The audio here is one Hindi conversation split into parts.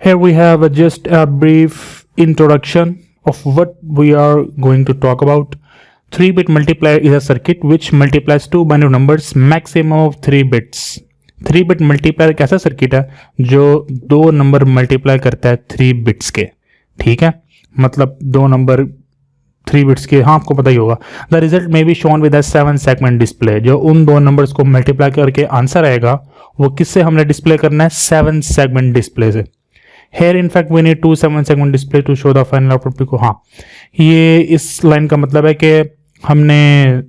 Here we have just a brief introduction of what we are going to talk about. 3-bit multiplier is a circuit which multiplies two binary numbers maximum of 3 bits. 3-bit multiplier एक ऐसा सर्किट है जो दो नंबर मल्टीप्लाई करता है 3 बिट्स के, ठीक है, मतलब दो नंबर 3 बिट्स के, हाँ आपको पता ही होगा. द रिजल्ट में be shown with 7 segment display. जो उन दो नंबर्स को मल्टीप्लाई करके आंसर आएगा वो किससे हमने डिस्प्ले करना है, 7 सेगमेंट डिस्प्ले से. Here in fact we need 2 7 segment display to show the final output को. हाँ, ये इस लाइन का मतलब है कि हमने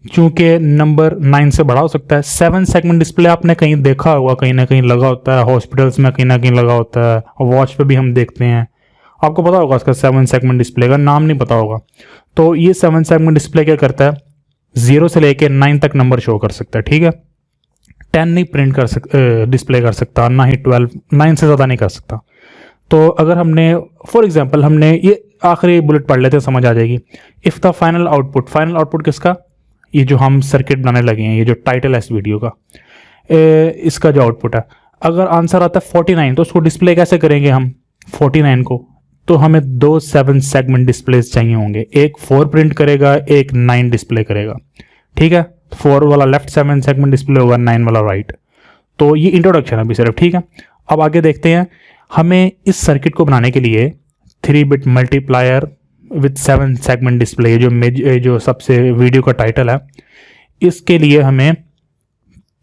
चूंकि नंबर 9 से बड़ा हो सकता है. 7 सेगमेंट डिस्प्ले आपने कहीं देखा होगा, कहीं ना कहीं लगा होता है, हॉस्पिटल्स में कहीं ना कहीं लगा होता है, वॉच पे भी हम देखते हैं. आपको पता होगा इसका 7 सेगमेंट डिस्प्ले का नाम नहीं पता होगा. तो ये 7 सेगमेंट डिस्प्ले क्या करता है, 0 से लेके 9 तक नंबर शो कर सकता है, ठीक है. 10 नहीं प्रिंट कर डिस्प्ले कर सकता, ना ही 12, 9 से ज़्यादा नहीं कर सकता. तो अगर हमने फॉर एग्जांपल हमने ये आखिरी बुलेट पढ़ लेते हैं, समझ आ जाएगी. इफ़ द फाइनल आउटपुट किसका, ये जो हम सर्किट बनाने लगे हैं, ये जो टाइटल है इस वीडियो का, इसका जो आउटपुट है, अगर आंसर आता है 49 तो उसको डिस्प्ले कैसे करेंगे हम 49 को. तो हमें 2 7 सेगमेंट डिस्प्लेस चाहिए होंगे, एक 4 प्रिंट करेगा, एक 9 डिस्प्ले करेगा, ठीक है. 4 वाला लेफ्ट 7 सेगमेंट डिस्प्ले होगा, 9 वाला राइट. तो ये इंट्रोडक्शन है अभी सिर्फ, ठीक है. अब आगे देखते हैं. हमें इस सर्किट को बनाने के लिए 3-बिट मल्टीप्लायर विद 7 सेगमेंट डिस्प्ले, जो सबसे वीडियो का टाइटल है, इसके लिए हमें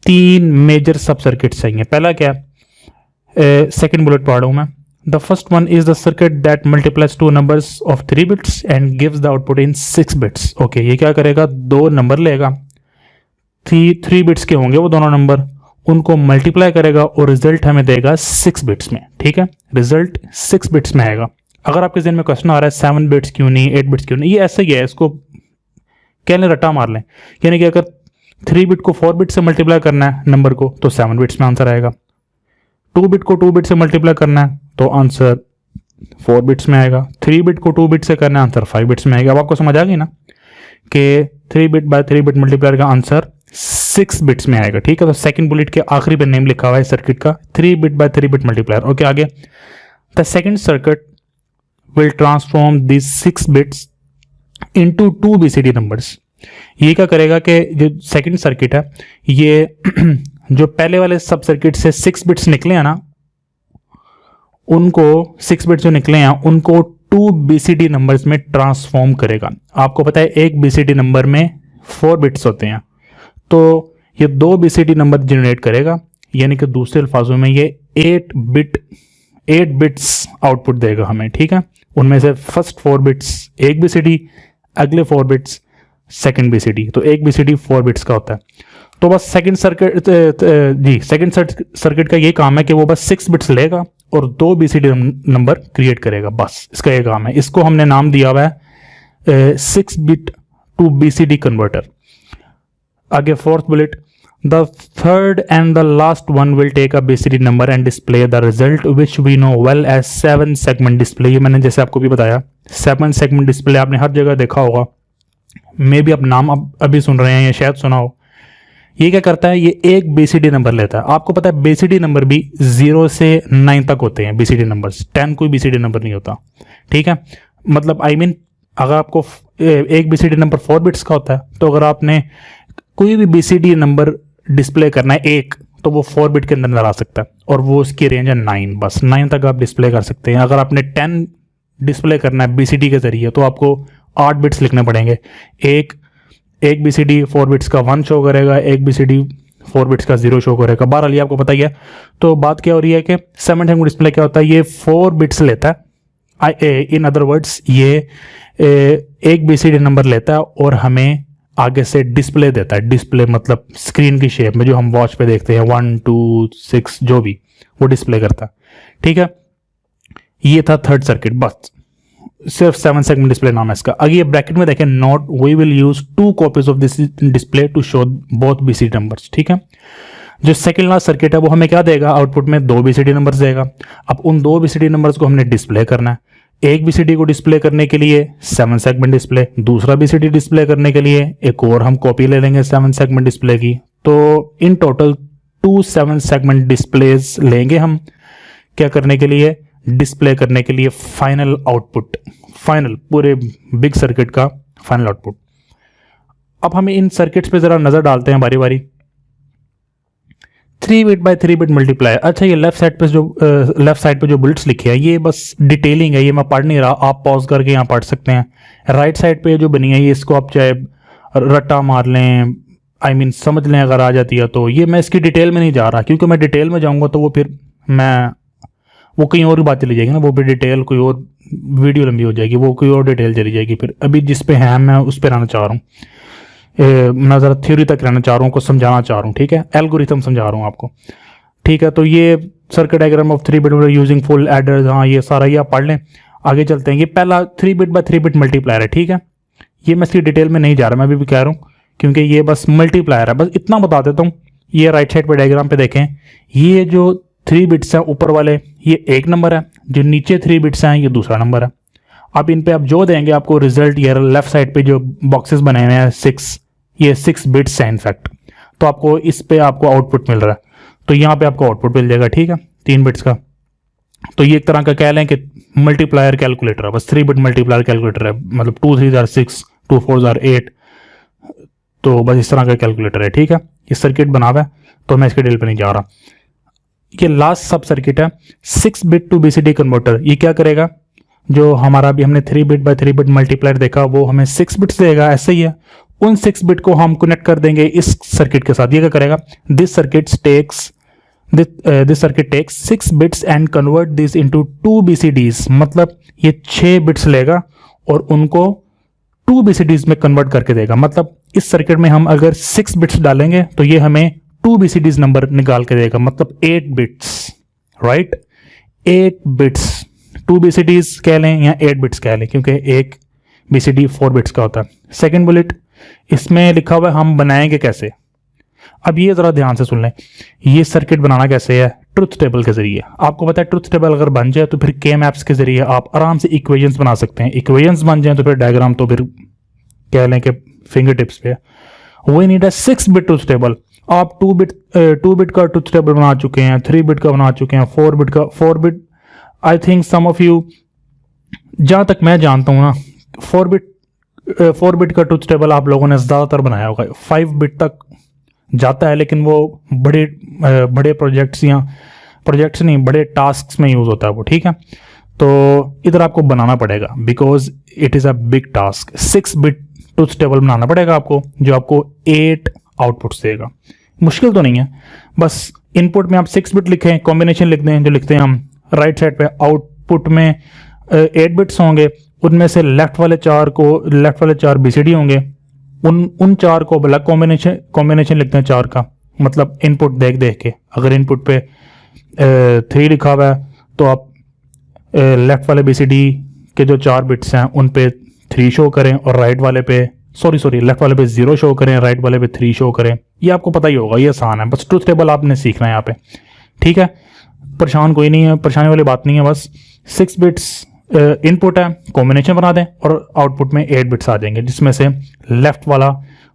3 मेजर सब सर्किट चाहिए. पहला क्या है, सेकेंड बुलेट पढ़ रहा हूं मैं. The first one is the circuit that multiplies two numbers of 3 bits and gives the output in 6 bits. Okay, ये क्या करेगा, दो नंबर लेगा, 3 बिट्स के होंगे वो दोनों नंबर, उनको मल्टीप्लाई करेगा और रिजल्ट हमें देगा 6 बिट्स में, ठीक है. रिजल्ट 6 बिट्स में आएगा. अगर आपके ज़हन में क्वेश्चन आ रहा है 7 बिट्स क्यों नहीं, 8 बिट्स क्यों नहीं, ये ऐसे ही है, इसको कह लें रट्टा मार लें. यानी कि अगर 3 बिट को 4 बिट से मल्टीप्लाई करना है नंबर को तो 7 बिट्स में आंसर आएगा. 2 बिट को 2 बिट से मल्टीप्लाई करना है तो आंसर 4 बिट्स में आएगा. 3 बिट को 2 बिट से करना है आंसर 5 बिट्स में आएगा. अब आपको समझ आ गई ना कि 3 बिट बाय 3 बिट मल्टीप्लायर का आंसर 6 बिट्स में आएगा, ठीक है. तो सेकंड बुलेट के आखिरी पे नेम लिखा हुआ है सर्किट का, 3 bit by 3 bit multiplier. Okay, आगे. The second circuit will transform this 6 bits into 2 BCD numbers. ये क्या करेगा कि जो सेकंड सर्किट है, ये जो पहले वाले सब सर्किट से 6 बिट्स निकले हैं ना, उनको 6 बिट्स जो निकले हैं उनको 2 BCD नंबर्स में ट्रांसफॉर्म करेगा. आपको पता है एक BCD नंबर में 4 बिट्स होते हैं, तो ये 2 BCD नंबर जनरेट करेगा. यानी कि दूसरे अल्फाजों में ये 8 बिट्स आउटपुट देगा हमें, ठीक है. उनमें से फर्स्ट 4 बिट्स एक BCD, अगले 4 बिट्स सेकंड BCD. तो एक BCD 4 बिट्स का होता है. तो बस सेकंड सर्किट का ये काम है कि वो बस 6 बिट्स लेगा और 2 BCD नंबर क्रिएट करेगा, बस इसका ये काम है. इसको हमने नाम दिया हुआ है 6 बिट टू BCD कन्वर्टर. आगे fourth bullet. The third and the last one will take a BCD number and display the result which we know well as 7 segment display. ये मैंने जैसे आपको भी बताया, 7 सेगमेंट डिस्प्ले आपने हर जगह देखा होगा, मे भी आप नाम अभी सुन रहे हैं या शायद सुना हो. ये क्या करता है, ये एक BCD नंबर लेता है. आपको पता है BCD नंबर भी 0 से 9 तक होते हैं BCD नंबर्स, 10 कोई BCD नंबर नहीं होता, ठीक है. मतलब अगर आपको एक BCD नंबर 4 बिट्स का होता है, तो अगर आपने कोई भी BCD नंबर डिस्प्ले करना है एक, तो वो 4 बिट के अंदर आ सकता है और वो उसकी रेंज है 9, बस 9 तक आप डिस्प्ले कर सकते हैं. अगर आपने 10 डिस्प्ले करना है BCD के जरिए तो आपको 8 बिट्स लिखने पड़ेंगे. एक BCD 4 बिट्स का 1 शो करेगा, एक BCD 4 बिट्स का 0 शो करेगा. बहरहाल ये आपको पता ही है. तो बात क्या हो रही है कि 7 सेगमेंट डिस्प्ले क्या होता है, ये 4 बिट्स लेता है. इन अदर वर्ड्स ये एक BCD नंबर लेता है और हमें आगे से डिस्प्ले देता है. डिस्प्ले मतलब स्क्रीन की शेप में, जो हम वॉच पे देखते हैं 1 2 6 जो भी, वो डिस्प्ले करता है, ठीक है. ये था थर्ड सर्किट, बस सिर्फ 7 सेगमेंट डिस्प्ले नाम है इसका. आगे ये ब्रैकेट में देखें, note we will use 2 copies of this display to show both BCD numbers, ठीक है. जो सेकंड लास्ट सर्किट है वो हमें क्या देगा, आउटपुट में 2 BCD नंबर्स देगा. अब उन 2 BCD नंबर्स को हमने डिस्प्ले करना है. एक BCD को डिस्प्ले करने के लिए 7 सेगमेंट डिस्प्ले, दूसरा BCD डिस्प्ले करने के लिए एक और हम कॉपी ले लेंगे 7 सेगमेंट डिस्प्ले की. तो इन टोटल 2 7 सेगमेंट डिस्प्लेज लेंगे हम, क्या करने के लिए, डिस्प्ले करने के लिए फाइनल आउटपुट, फाइनल पूरे बिग सर्किट का फाइनल आउटपुट। अब हम इन सर्किट्स पे ज़रा नज़र डालते हैं बारी बारी। 3 बिट बाय 3 बिट मल्टीप्लायर। अच्छा, ये लेफ्ट साइड पे जो बुलेट्स लिखे हैं ये बस डिटेलिंग है, ये मैं पढ़ नहीं रहा, आप पॉज करके यहाँ पढ़ सकते हैं। राइट साइड पे जो बनी है ये, इसको आप चाहे रट्टा मार लें, आई मीन समझ लें अगर आ जाती है तो। ये मैं इसकी डिटेल में नहीं जा रहा, क्योंकि मैं डिटेल में जाऊँगा तो वो फिर वो कहीं और ही बात चली जाएगी ना, वो फिर डिटेल कोई और वीडियो लंबी हो जाएगी, वो कोई और डिटेल चली जाएगी। फिर अभी जिस पे है मैं उस पर रहना चाह रहा हूँ, मैं ज़रा थ्योरी तक रहना चाह रहा हूँ, को समझाना चाह रहा हूँ, ठीक है, एल्गोरिथम समझा रहा हूँ आपको, ठीक है। तो ये circuit diagram of 3 bit using full aiders, हाँ ये सारा ये आप पढ़ लें। आगे चलते हैं। ये पहला 3 बिट बाय 3 बिट मल्टीप्लायर है, ठीक है। ये मैं इसकी डिटेल में नहीं जा रहा, मैं अभी भी कह रहा हूँ, क्योंकि ये बस मल्टीप्लायर है। बस इतना बता देता हूँ। ये राइट साइड पर डायग्राम पे देखें, ये जो 3 बिट्स हैं ऊपर वाले, ये एक नंबर है, जो नीचे 3 बिट्स हैं ये दूसरा नंबर है। अब इन पे आप जो देंगे आपको रिजल्ट, ये लेफ्ट साइड पे जो बॉक्सेस बने हुए हैं 6, ये 6 बिट्स हैं इनफैक्ट, तो आपको इस पे आपको आउटपुट मिल रहा है, तो यहाँ पे आपको आउटपुट मिल जाएगा, ठीक है, 3 बिट्स का। तो ये एक तरह का कह लें कि मल्टीप्लायर कैलकुलेटर है, बस 3 बिट मल्टीप्लायर कैलकुलेटर है, मतलब 2 3 are 6, 2 4 are 8, तो बस इस तरह का कैलकुलेटर है, ठीक है। ये सर्किट बना हुआ है, तो मैं इसके डिटेल पे नहीं जा रहा। ये लास्ट सब सर्किट है 6 बिट टू बीसीडी कन्वर्टर। ये क्या करेगा, जो हमारा भी हमने 3 बिट बाय 3 बिट मल्टीप्लायर देखा, वो हमें 6 बिट्स देगा, ऐसे ही है। उन 6 बिट को हम कनेक्ट कर देंगे इस सर्किट के साथ। ये क्या करेगा, this circuit takes 6 bits and convert this into 2 BCDs, मतलब ये 6 बिट्स लेगा और उनको 2 BCDs में कन्वर्ट करके देगा। मतलब इस सर्किट में हम अगर 6 बिट्स डालेंगे तो ये हमें 2 BCDs नंबर निकाल के देगा, मतलब 8 बिट्स, राइट, 8 बिट्स, 2 BCDs कह लें या 8 बिट्स कह लें, क्योंकि एक BCD 4 बिट्स का होता है। सेकेंड बुलेट इसमें लिखा हुआ है हम बनाएंगे कैसे। अब ये जरा ध्यान से सुन लें, ये सर्किट बनाना कैसे है, ट्रुथ टेबल के जरिए। आपको पता है ट्रुथ टेबल अगर बन जाए तो फिर के मैप्स के जरिए आप आराम से इक्वेशंस बना सकते हैं। इक्वेशंस बन जाए तो फिर डायग्राम तो फिर कह लें कि फिंगर टिप्स पे। We need a 6 bit truth table. आप 2 बिट का ट्रुथ टेबल बना चुके हैं, 3 बिट का बना चुके हैं, 4 बिट का, 4 bit I think some of you, जहाँ तक मैं जानता हूँ ना, 4 बिट का ट्रुथ टेबल आप लोगों ने ज़्यादातर बनाया होगा। 5 बिट तक जाता है, लेकिन वो बड़े प्रोजेक्ट्स नहीं, बड़े टास्क में यूज़ होता है वो, ठीक है। तो इधर आपको बनाना पड़ेगा, because it is a big task. 6 bit truth table बनाना पड़ेगा आपको, जो आपको 8 आउटपुट्स देगा। मुश्किल तो नहीं है, बस इनपुट में आप 6 बिट लिखें, कॉम्बिनेशन लिख दें जो लिखते हैं हम। राइट साइड पे आउटपुट में 8 बिट्स होंगे, उनमें से लेफ्ट वाले 4 BCD होंगे, उन 4 को अलग कॉम्बिनेशन लिखते हैं 4 का, मतलब इनपुट देख के। अगर इनपुट पे 3 लिखा हुआ है तो आप लेफ्ट वाले BCD के जो 4 बिट्स हैं उन पे 3 शो करें, और राइट वाले पे लेफ्ट वाले पे 0 शो करें, राइट वाले पे 3 शो करें। ये आपको पता ही होगा, ये आसान है, बस ट्रुथ टेबल आपने सीखना है यहाँ पे, ठीक है। परेशान कोई नहीं है, परेशानी वाली बात नहीं है, बस 6 बिट्स इनपुट है, कॉम्बिनेशन बना दें और आउटपुट में 8 बिट्स आ जाएंगे, जिसमें से लेफ्ट वाला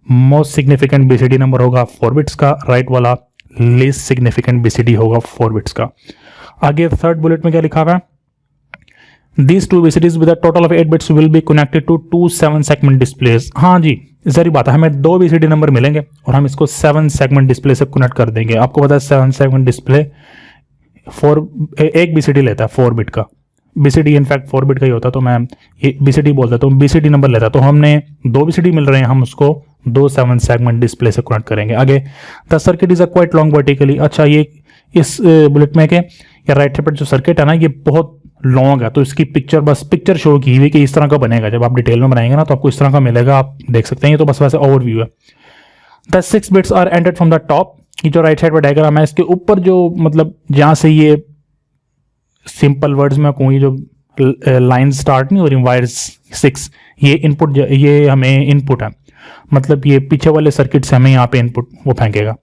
मोस्ट सिग्निफिकेंट BCD नंबर होगा 4 बिट्स का, राइट वाला लीस्ट सिग्निफिकेंट BCD होगा 4 बिट्स का। आगे थर्ड बुलेट में क्या लिखा हुआ है, These 2 BCDs with a total of 8 bits will be connected to 2 7 segment displays। हाँ जी, जरी बात है, हमें 2 BCD नंबर मिलेंगे और हम इसको 7 सेगमेंट डिस्प्ले से कनेक्ट कर देंगे। आपको पता है 7 सेगमेंट डिस्प्ले एक BCD लेता है 4 बिट का। BCD इनफैक्ट 4 बिट का ही होता, तो मैं ये BCD बोल देता हूँ, BCD नंबर लेता है। तो हमने 2 BCD मिल रहे हैं, हम उसको 2 7 सेगमेंट डिस्प्ले से कनेक्ट करेंगे। आगे the circuit is a quite long vertically. अच्छा, ये इस बुलेट में के या राइट साइड पर जो सर्किट है ना, ये बहुत लॉन्ग है, तो इसकी पिक्चर शो की हुई कि इस तरह का बनेगा। जब आप डिटेल में बनाएंगे ना तो आपको इस तरह का मिलेगा, आप देख सकते हैं। ये तो बस वैसे ओवरव्यू है। The 6 bits are entered from the top. ये जो राइट साइड पर डायग्राम है, इसके ऊपर जो मतलब जहाँ से ये सिंपल वर्ड्स में कहूँ, ये जो लाइन स्टार्ट नहीं हो रही, वायर्स 6, ये इनपुट, ये हमें इनपुट है, मतलब ये पीछे वाले सर्किट से हमें यहाँ पे इनपुट वो फेंकेगा।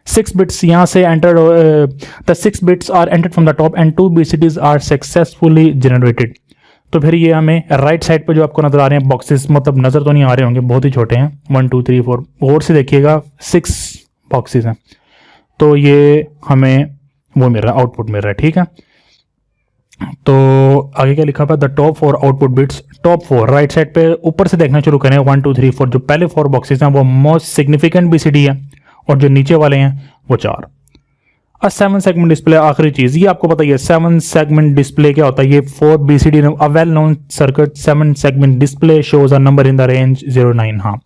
6 बिट्स यहाँ से entered, the 6 bits are entered from the top and 2 BCDs are successfully generated. तो फिर ये हमें राइट साइड पे जो आपको नजर आ रहे हैं बॉक्सेस, मतलब नजर तो नहीं आ रहे होंगे, बहुत ही छोटे हैं, 1 2 3 4, और से देखिएगा 6 बॉक्सेस हैं। तो ये हमें वो मिल रहा है, आउटपुट मिल रहा है, ठीक है। तो आगे क्या लिखा हुआ है, the top 4 output bits, top 4 right side पे ऊपर से देखना शुरू करें, 1 2 3 4 जो पहले 4 बॉक्सेस हैं वो मोस्ट सिग्निफिकेंट बीसीडी है और जो नीचे वाले हैं वो 4। 7 सेगमेंट डिस्प्ले आखिरी चीज, ये आपको पता ही है 7 सेगमेंट डिस्प्ले क्या होता है, ये 4 BCD a well known circuit 7 segment display shows a number in the range 09। हाँ,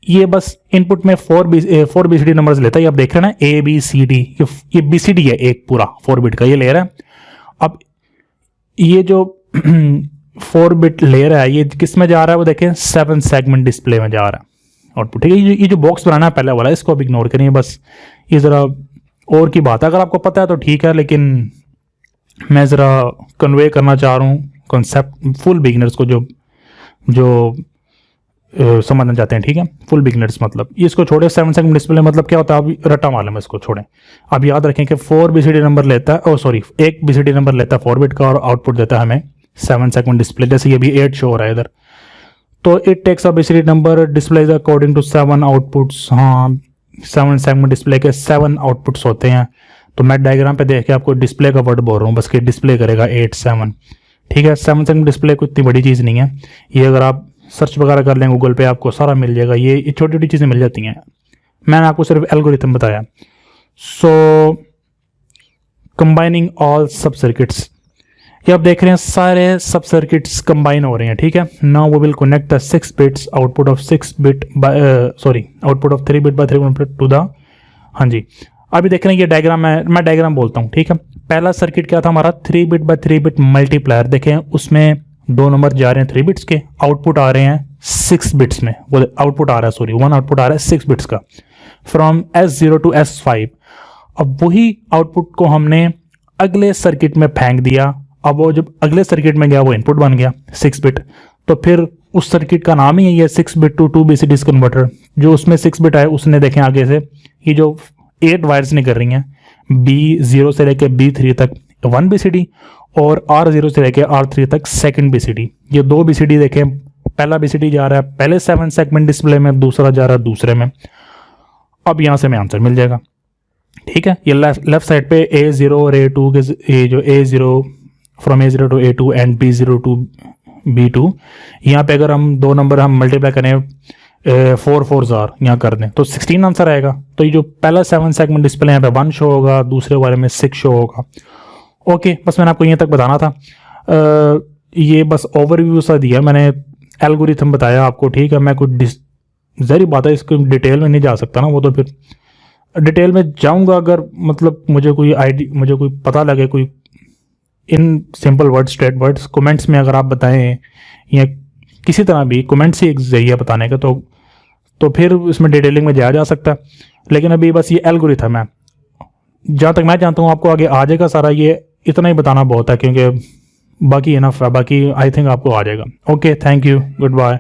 ये बस इनपुट में 4 बीसीडी नंबर्स लेता है। आप देख रहे हैं ना, ए बी सी डी, ये बीसीडी है एक पूरा 4 बिट का ये ले रहा है। अब ये जो 4 बिट लेयर है ये किस में जा रहा है, वो देखें 7 सेगमेंट डिस्प्ले में जा रहा है आउटपुट। ठीक है, ये जो बॉक्स बनाना है पहले वाला, इसको अब इग्नोर करिए, बस ये ज़रा और की बात है। अगर आपको पता है तो ठीक है, लेकिन मैं ज़रा कन्वे करना चाह रहा हूँ कॉन्सेप्ट फुल बिगिनर्स को, जो समझना चाहते हैं। ठीक है, फुल बिगिनर्स मतलब ये, इसको छोड़े। 7 सेगमेंट डिस्प्ले मतलब क्या होता है, अब रट्टा मालूम है, इसको छोड़ें। अब याद रखें कि 4 बीसीडी नंबर लेता है, एक बीसीडी नंबर लेता है 4 बिट का और आउटपुट देता है हमें 7 सेगमेंट डिस्प्ले। जैसे ये भी 8 शो हो रहा है इधर, तो it takes a BCD number displays according to 7 outputs. हाँ, 7 सेगमेंट डिस्प्ले के 7 आउटपुट्स होते हैं। तो मैं डायग्राम पे देख के आपको डिस्प्ले का वर्ड बोल रहा हूँ, बस कि डिस्प्ले करेगा 8 7। ठीक है, 7 सेगमेंट डिस्प्ले कोई इतनी बड़ी चीज़ नहीं है, ये अगर आप सर्च वगैरह कर लें गूगल पे आपको सारा मिल जाएगा, ये छोटी छोटी चीज़ें मिल जाती हैं। मैंने आपको सिर्फ एल्गोरिथम बताया। सो कंबाइनिंग ऑल सब सर्किट्स, ये आप देख रहे हैं सारे सब सर्किट्स कंबाइन हो रहे हैं। ठीक है, now we will connect the 6 bits output of 6 bit output of 3 bit by 3 bit to the, हाँ जी, अभी देख रहे हैं ये डायग्राम है, मैं डायग्राम बोलता हूँ। ठीक है, पहला सर्किट क्या था हमारा, 3 बिट बाय 3 बिट मल्टीप्लायर। देखें उसमें 2 नंबर जा रहे हैं 3 बिट्स के, आउटपुट आ रहे हैं 6 बिट्स में, वो आउटपुट आ रहा है, वन आउटपुट आ रहा है 6 बिट्स का, फ्रॉम S0 टू S5। अब वही आउटपुट को हमने अगले सर्किट में फेंक दिया। अब वो जब अगले सर्किट में गया वो इनपुट बन गया 6 बिट, तो फिर उस सर्किट का नाम ही है 6 बिट टू 2 BCD कन्वर्टर। जो उसमें 6 बिट है उसने देखें आगे से ये जो 8 वायर्स निकल रही हैं, B0 से लेकर B3 तक 1 BCD और R0 से लेकर R3 तक सेकंड BCD। ये 2 BCD देखें, पहला BCD जा रहा है पहले 7 सेगमेंट डिस्प्ले में, दूसरा जा रहा है दूसरे में। अब यहाँ से हमें आंसर मिल जाएगा। ठीक है, ये लेफ्ट साइड पे A0 और A2 के, ये जो A0 from A0 to A2 and B0 to B2, यहाँ पे अगर हम 2 नंबर हम मल्टीप्लाई करें 4 4 यहाँ कर दें तो 16 आंसर आएगा। तो ये जो पहला 7 सेगमेंट डिस्प्ले यहाँ पे 1 शो होगा, दूसरे वाले में 6 शो होगा। ओके, बस मैंने आपको यहाँ तक बताना था। ये बस ओवरव्यू सा दिया मैंने, एल्गोरिथम बताया आपको। ठीक है, मैं कुछ ज़री बात है, इसको डिटेल में नहीं जा सकता ना, वो तो फिर डिटेल में जाऊंगा अगर मतलब मुझे कोई पता लगे, कोई in simple words straight words comments में अगर आप बताएं या किसी तरह भी कमेंट्स ही एक जरिया बताने का, तो फिर इसमें डिटेलिंग में जाया जा सकता है। लेकिन अभी बस ये एल्गोरिथम है, जहाँ तक मैं जानता हूँ आपको आगे आ जाएगा सारा। ये इतना ही बताना बहुत है क्योंकि बाकी इनफ है, बाकी आई थिंक आपको आ जाएगा। Okay, thank you, good bye.